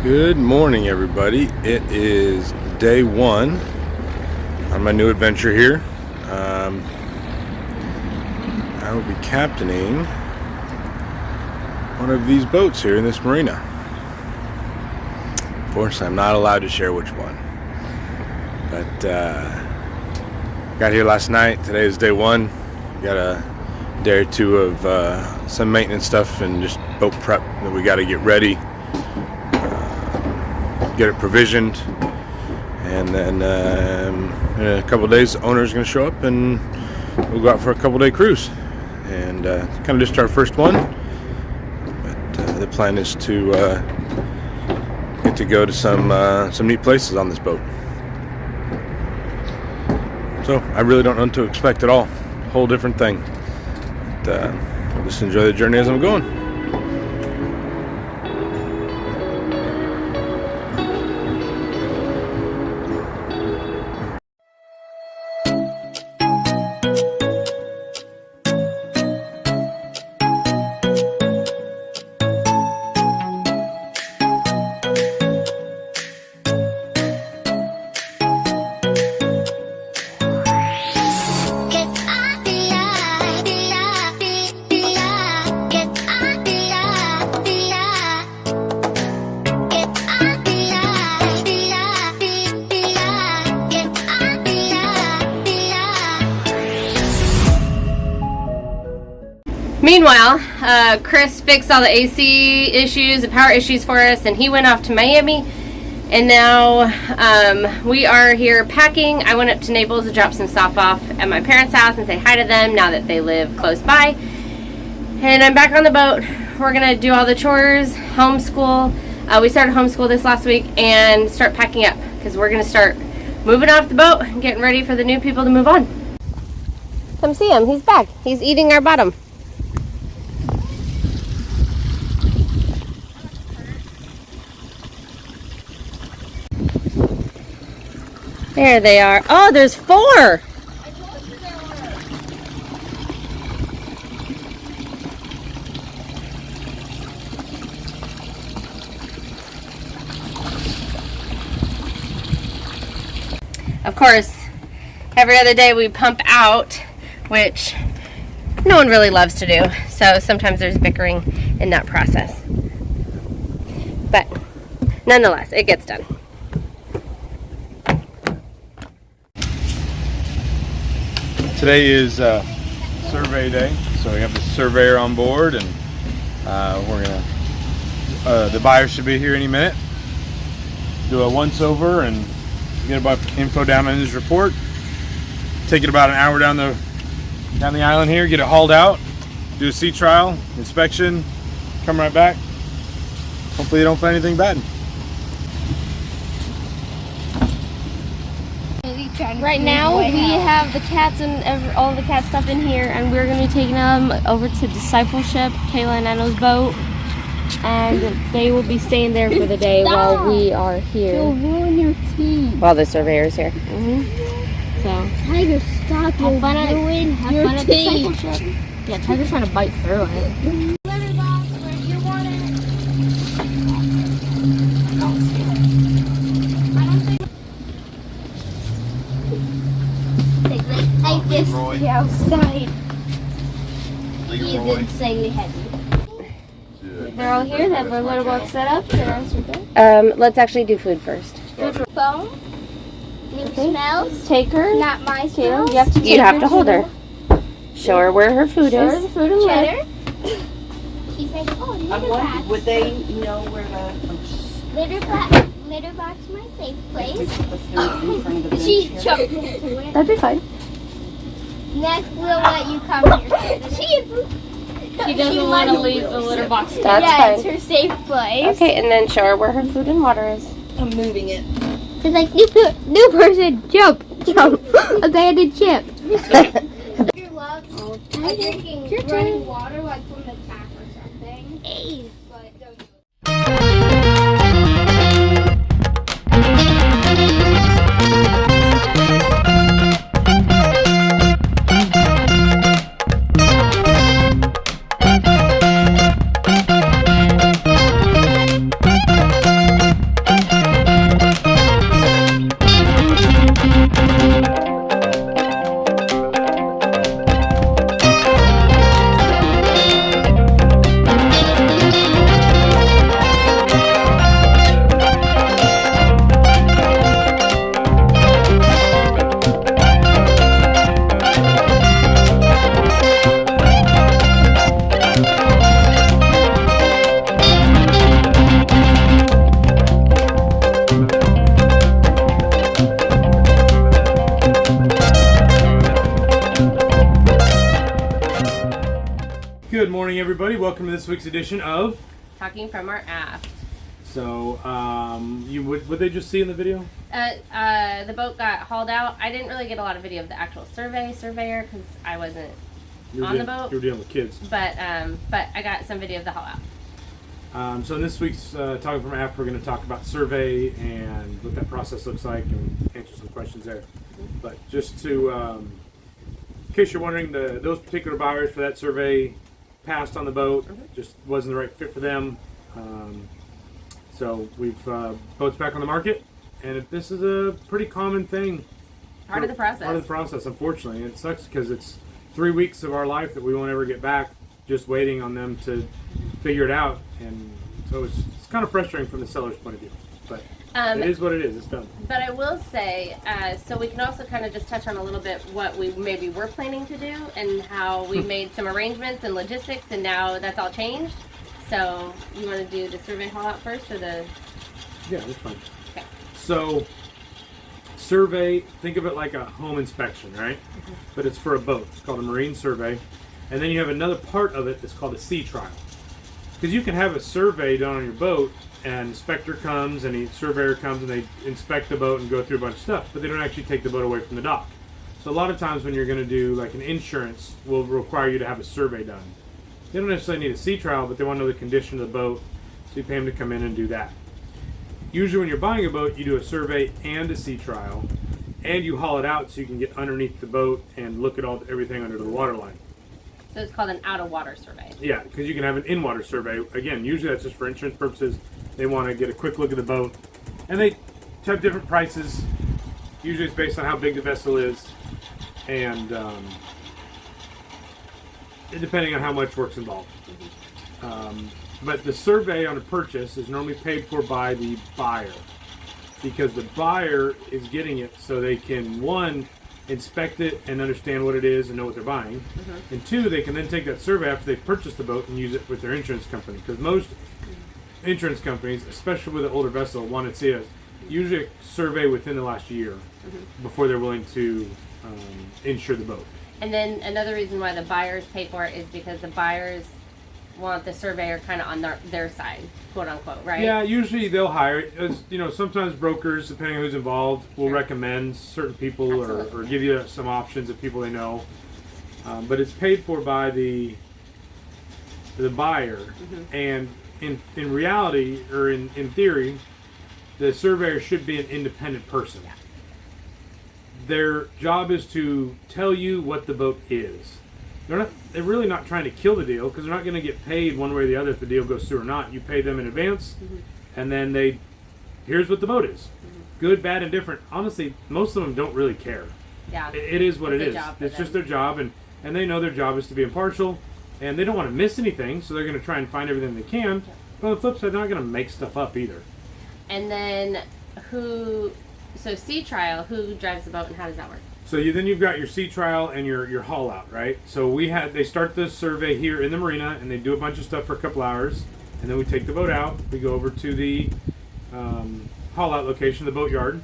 Good morning, everybody. It is day one on my new adventure here. I will be captaining one of these boats here in this marina. Of course, I'm not allowed to share which one. But got here last night. Today is day one. Got a day or two of some maintenance stuff and just boat prep that we got to get ready. Get it provisioned, and then in a couple of days the owner's going to show up and we'll go out for a couple-day cruise, and kind of just our first one, but the plan is to get to go to some neat places on this boat. So I really don't know what to expect at all. Whole different thing, but I'll just enjoy the journey as I'm going. Meanwhile, Chris fixed all the AC issues, the power issues for us, and he went off to Miami. And now we are here packing. I went up to Naples to drop some stuff off at my parents' house and say hi to them now that they live close by. And I'm back on the boat. We're going to do all the chores, homeschool. We started homeschool this last week, and start packing up because we're going to start moving off the boat and getting ready for the new people to move on. Come see him. He's back. He's eating our bottom. There they are. Oh, there's 4. I told you there were. Of course, every other day we pump out, which no one really loves to do. So sometimes there's bickering in that process. But nonetheless, it gets done. Today is survey day, so we have the surveyor on board, and we're gonna. The buyer should be here any minute. Do a once-over and get about info down on his report. Take it about an hour down the island here. Get it hauled out. Do a sea trial inspection. Come right back. Hopefully, you don't find anything bad. Right now, we have the cats and all the cat stuff in here, and we're going to be taking them over to Discipleship, Kayla and Anna's boat, and they will be staying there for the day while we are here. You'll ruin your teeth. While the surveyor's here. So, Tiger, stop. have fun at teeth. Discipleship. Yeah, Tiger's trying to bite through it. Litter box where you want it. Like this outside. He is insanely heavy. They're all here. They have their litter box set up. They're Let's actually do food first. Phone. New smells. Take her. Not my Taylor, smells. you have to You have to hold her. Show her where her food Show her is. the food and litter. Cheddar. She's like, oh, litter box. Would they know where the Litter box, my safe place. the food in front of the bench She here? jumped into it. That'd be fine. Next, we'll let you come here. She doesn't want to leave the litter box. That's yeah, fine. it's her safe place. Okay, and then show her where her food and water is. I'm moving it. It's like, new person, jump. Abandoned ship. Your love, drinking running water like from the tap or something. Hey. But don't do it. morning, everybody. Welcome to this week's edition of Talking from our aft. So, what they just see in the video? The boat got hauled out. I didn't really get a lot of video of the actual surveyor because I wasn't on the boat. You were dealing with kids. But I got some video of the haul out. So in this week's Talking from Aft, we're going to talk about survey and what that process looks like and answer some questions there. But just to, in case you're wondering, those particular buyers for that survey passed on the boat. Just wasn't the right fit for them. So we've boats back on the market, and this is a pretty common thing. Part of the process. Part of the process, unfortunately. It sucks because it's 3 weeks of our life that we won't ever get back, just waiting on them to figure it out. And so it's kind of frustrating from the seller's point of view. But it is what it is. It's done. But I will say, so we can also kind of just touch on a little bit what we maybe were planning to do and how we made some arrangements and logistics, and now that's all changed. So you want to do the survey haul out first, or the? Yeah, that's fine. Okay. So survey, think of it like a home inspection, right? Mm-hmm. But it's for a boat. It's called a marine survey. And then you have another part of it that's called a sea trial. Because you can have a survey done on your boat, and inspector comes and the surveyor comes and they inspect the boat and go through a bunch of stuff, but they don't actually take the boat away from the dock. So a lot of times when you're going to do like an insurance will require you to have a survey done. They don't necessarily need a sea trial, but they want to know the condition of the boat, so you pay them to come in and do that. Usually when you're buying a boat, you do a survey and a sea trial, and you haul it out so you can get underneath the boat and look at everything under the waterline. So it's called an out-of-water survey. Yeah, because you can have an in-water survey. Again, usually that's just for insurance purposes. They want to get a quick look at the boat, and they have different prices. Usually it's based on how big the vessel is, and depending on how much work's involved. But the survey on a purchase is normally paid for by the buyer, because the buyer is getting it so they can, one, inspect it and understand what it is and know what they're buying, and two, they can then take that survey after they've purchased the boat and use it with their insurance company, because most insurance companies, especially with an older vessel, want to see usually a survey within the last year before they're willing to insure the boat. And then another reason why the buyers pay for it is because the buyers want the surveyor kind of on their side, quote unquote, right? Yeah, usually they'll hire it. Sometimes brokers, depending on who's involved, will recommend certain people or give you some options of people they know. But it's paid for by the buyer, and in reality, or in theory, the surveyor should be an independent person. Yeah. Their job is to tell you what the boat is. They're really not trying to kill the deal, because they're not going to get paid one way or the other if the deal goes through or not. You pay them in advance, and then here's what the boat is. Good, bad, and different. Honestly, most of them don't really care. Yeah. It is what it is. It's just their job, and they know their job is to be impartial, and they don't want to miss anything, so they're going to try and find everything they can. But on the flip side, they're not going to make stuff up either. And then sea trial, who drives the boat and how does that work? So then you've got your sea trial and your haul out, right? So they start the survey here in the marina, and they do a bunch of stuff for a couple hours, and then we take the boat out. We go over to the haul out location, the boat yard,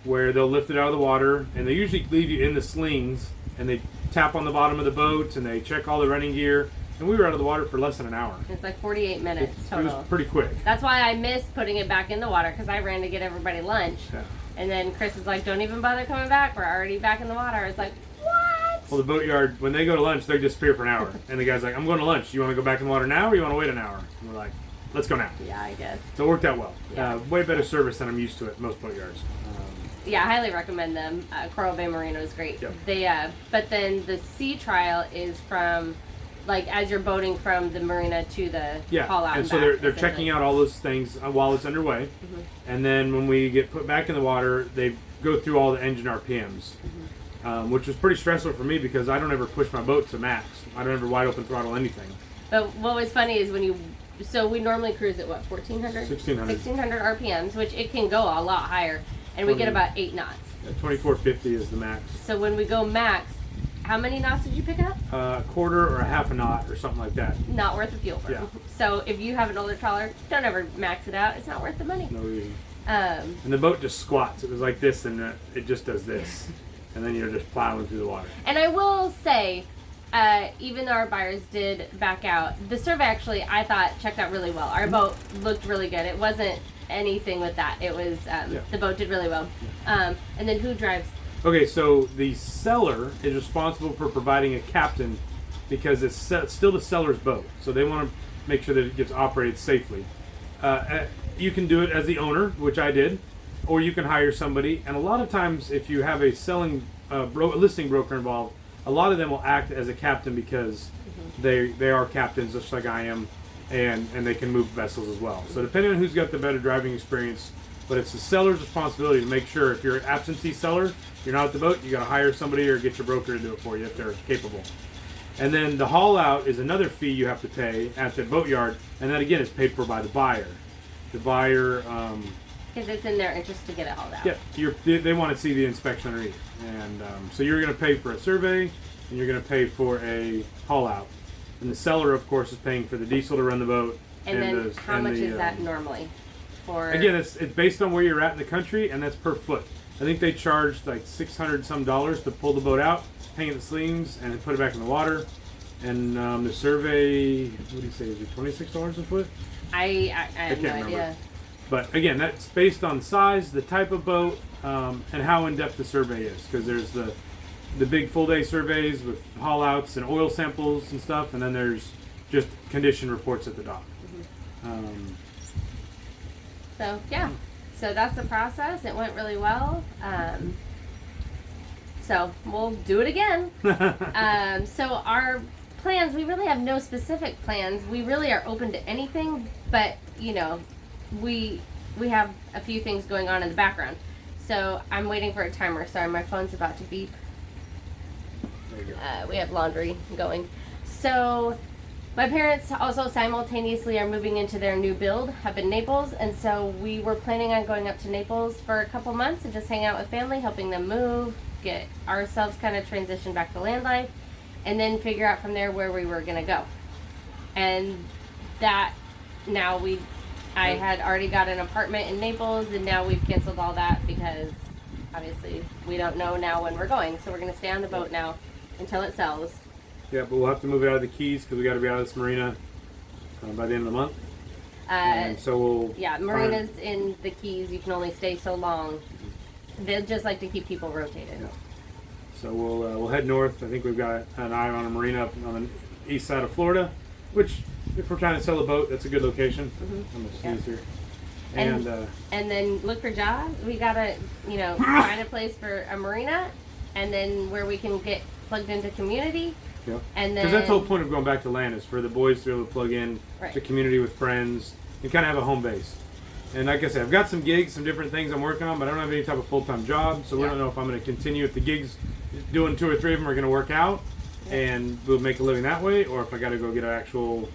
where they'll lift it out of the water, and they usually leave you in the slings, and they tap on the bottom of the boat, and they check all the running gear. And we were out of the water for less than an hour. It's like 48 minutes total. It was pretty quick. That's why I missed putting it back in the water, because I ran to get everybody lunch. Yeah. And then Chris is like, don't even bother coming back. We're already back in the water. I was like, what? Well, the boatyard, when they go to lunch, they disappear for an hour. And the guy's like, I'm going to lunch. You want to go back in the water now, or you want to wait an hour? And we're like, let's go now. Yeah, I guess. So it worked out well. Yeah. Way better service than I'm used to at most boatyards. Yeah, I highly recommend them. Coral Bay Marina is great. Yep. But then the sea trial is from, like, as you're boating from the marina to the haul out. And so they're checking out all those things while it's underway. And then when we get put back in the water, they go through all the engine RPMs, which was pretty stressful for me, because I don't ever push my boat to max. I don't ever wide open throttle anything. But what was funny is so we normally cruise at what, 1,400? 1,600 RPMs, which it can go a lot higher, and we get about 8 knots. Yeah, 2450 is the max. So when we go max, how many knots did you pick up? A quarter or a half a knot or something like that. Not worth the fuel burn. Yeah. So if you have an older trawler, don't ever max it out. It's not worth the money. No reason. And the boat just squats. It was like this, and it just does this. And then you're just plowing through the water. And I will say, even though our buyers did back out, the survey actually, I thought, checked out really well. Our boat looked really good. It wasn't anything with that. It was, the boat did really well. And then who drives? Okay, so the seller is responsible for providing a captain because it's still the seller's boat. So they want to make sure that it gets operated safely. You can do it as the owner, which I did, or you can hire somebody. And a lot of times, if you have a listing broker involved, a lot of them will act as a captain because they are captains, just like I am, and they can move vessels as well. So depending on who's got the better driving experience, but it's the seller's responsibility to make sure if you're an absentee seller, you're not at the boat, you got to hire somebody or get your broker to do it for you if they're capable. And then the haul out is another fee you have to pay at the boatyard, and that again is paid for by the buyer. The buyer, because it's in their interest to get it hauled out. Yeah, they want to see the inspection underneath, and so you're going to pay for a survey, and you're going to pay for a haul out, and the seller, of course, is paying for the diesel to run the boat. And then how much is that normally? For again, it's based on where you're at in the country, and that's per foot. I think they charged like $600 some to pull the boat out, hang it in the slings, and then put it back in the water. And the survey, what do you say, is it $26 a foot? I have no remember. idea. But again, that's based on size, the type of boat, and how in-depth the survey is. Because there's the big full-day surveys with haul-outs and oil samples and stuff, and then there's just condition reports at the dock. So yeah, so that's the process. It went really well. So we'll do it again. So our plans, we really have no specific plans. We really are open to anything, but you know, we have a few things going on in the background. So I'm waiting for a timer. Sorry, my phone's about to beep. There you go. We have laundry going. So my parents also simultaneously are moving into their new build up in Naples, and so we were planning on going up to Naples for a couple months and just hang out with family, helping them move, get ourselves kind of transitioned back to land life, and then figure out from there where we were going to go. And that now I had already got an apartment in Naples, and now we've canceled all that because obviously we don't know now when we're going, so we're going to stay on the boat now until it sells. Yeah, but we'll have to move it out of the Keys because we got to be out of this marina by the end of the month. And so we'll. Yeah, marinas in the Keys, you can only stay so long. They just like to keep people rotated. Yeah. So we'll head north. I think we've got an eye on a marina up on the east side of Florida, which if we're trying to sell a boat, that's a good location. I'm gonna sneeze here. And then look for jobs. We gotta, find a place for a marina, and then where we can get plugged into community. Yep. And then because that's the whole point of going back to land is for the boys to be able to plug in to community with friends and kind of have a home base. And like I said, I've got some gigs, some different things I'm working on, but I don't have any type of full-time job, so we don't know if I'm going to continue if the gigs, doing 2 or 3 of them are going to work out, and we'll make a living that way, or if I got to go get an actual,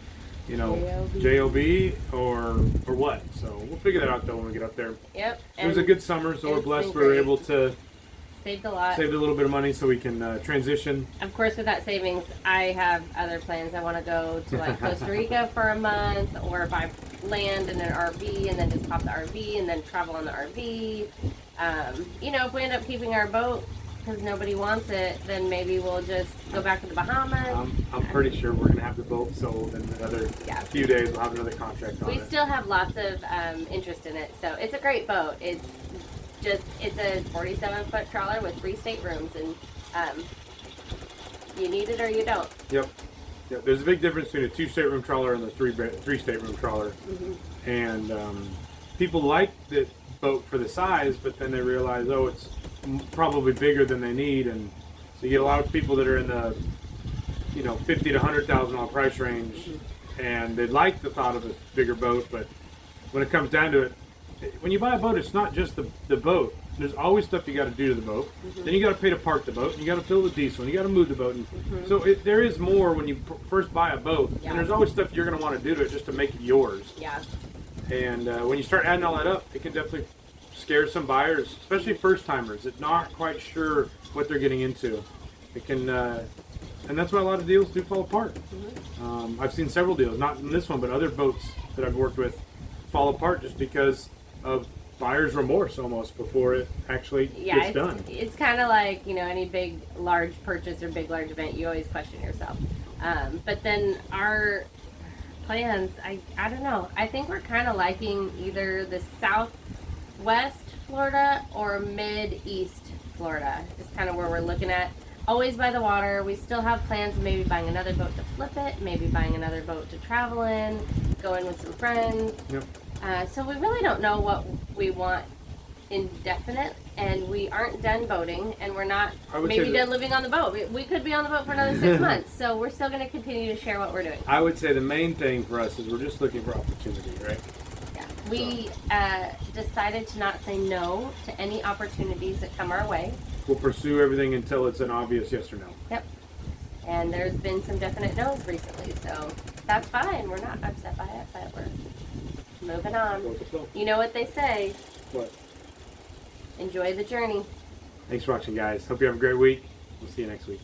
job or what. So we'll figure that out though when we get up there. Yep. It was a good summer, so we're blessed we were able to saved a lot. Saved a little bit of money so we can transition. Of course, with that savings, I have other plans. I want to go to like Costa Rica for a month, or buy land and an RV, and then just pop the RV and then travel on the RV. If we end up keeping our boat because nobody wants it, then maybe we'll just go back to the Bahamas. I'm pretty sure we're gonna have the boat sold in another few days. We'll have another contract on it. We still have lots of interest in it, so it's a great boat. It's a 47-foot trawler with 3 staterooms, and you need it or you don't. Yep. There's a big difference between a 2-stateroom trawler and the 3-stateroom trawler. And people like the boat for the size, but then they realize, it's probably bigger than they need, and so you get a lot of people that are in the $50,000 to $100,000 price range, and they like the thought of a bigger boat, but when it comes down to it, when you buy a boat, it's not just the boat. There's always stuff you got to do to the boat. Then you got to pay to park the boat, and you got to fill the diesel, and you got to move the boat. And so there is more when you first buy a boat, and there's always stuff you're going to want to do to it just to make it yours. Yeah. And when you start adding all that up, it can definitely scare some buyers, especially first timers that not quite sure what they're getting into. It can, and that's why a lot of deals do fall apart. I've seen several deals, not in this one, but other boats that I've worked with fall apart just because of buyer's remorse almost before it actually gets done. It's kind of like, you know, any big, large purchase or big, large event, you always question yourself. But then our plans, I don't know. I think we're kind of liking either the southwest Florida or mid-east Florida is kind of where we're looking at. Always by the water. We still have plans of maybe buying another boat to flip it, maybe buying another boat to travel in, go in with some friends. Yep. So we really don't know what we want indefinite, and we aren't done boating, and we're not maybe done living on the boat. We could be on the boat for another 6 months, so we're still going to continue to share what we're doing. I would say the main thing for us is we're just looking for opportunity, right? Yeah. We decided to not say no to any opportunities that come our way. We'll pursue everything until it's an obvious yes or no. Yep. And there's been some definite no's recently, so that's fine. We're not upset by it, but we're moving on. Go with the flow. You know what they say. What? Enjoy the journey. Thanks for watching, guys. Hope you have a great week. We'll see you next week.